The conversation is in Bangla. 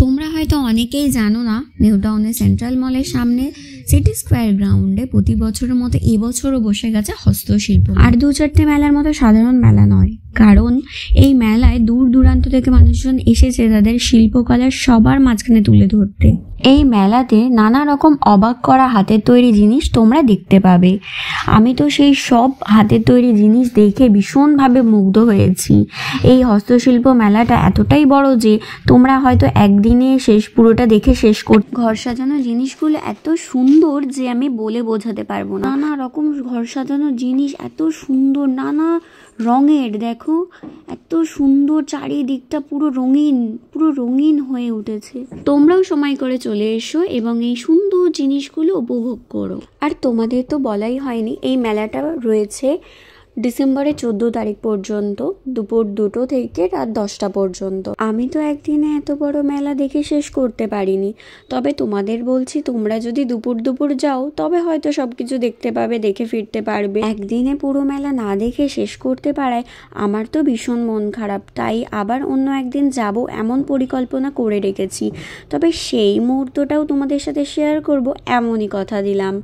তোমরা হয়তো অনেকেই জানো না, নিউ টাউনের সেন্ট্রাল মলের সামনে সিটি স্কোয়ার গ্রাউন্ডে প্রতি বছরের মতো এবছরও বসে গেছে হস্তশিল্প। আর 2-4টে মেলার মতো সাধারণ মেলা নয়, কারণ এই মেলায় দূর দূরান্ত থেকে মানুষজন এসেছে তাদের শিল্পকলার সবার মাঝখানে তুলে ধরতে। এই মেলাতে নানা রকম অবাক করা হাতের তৈরি জিনিস তোমরা দেখতে পাবে। আমি তো সেই সব হাতের তৈরি জিনিস দেখে ভীষণভাবে মুগ্ধ হয়েছি। এই হস্তশিল্প মেলাটা এতটাই বড় যে তোমরা হয়তো একদিনে পুরোটা দেখে শেষ করতে। ঘর সাজানো জিনিসগুলো এত সুন্দর যে আমি বলে বোঝাতে পারবো না। নানা রকম ঘর সাজানো জিনিস এত সুন্দর, নানা রঙের, দেখো এত সুন্দর, চারিদিকটা পুরো রঙিন হয়ে উঠেছে। তোমরাও সময় করে চলে এসো এবং এই সুন্দর জিনিসগুলো উপভোগ করো। আর তোমাদের তো বলাই হয়নি, এই মেলাটা রয়েছে ডিসেম্বরের 14 তারিখ পর্যন্ত, দুপুর 2টো থেকে রাত 10টা পর্যন্ত। আমি তো একদিনে এত বড় মেলা দেখে শেষ করতে পারিনি, তবে তোমাদের বলছি তোমরা যদি দুপুর যাও তবে হয়তো সবকিছু দেখতে পাবে, দেখে ফিরতে পারবে। একদিনে পুরো মেলা না দেখে শেষ করতে পারায় আমার তো ভীষণ মন খারাপ। তাই আবার অন্য একদিন যাব এমন পরিকল্পনা করে রেখেছি, তবে সেই মুহূর্তটাও তোমাদের সাথে শেয়ার করব এমনই কথা দিলাম।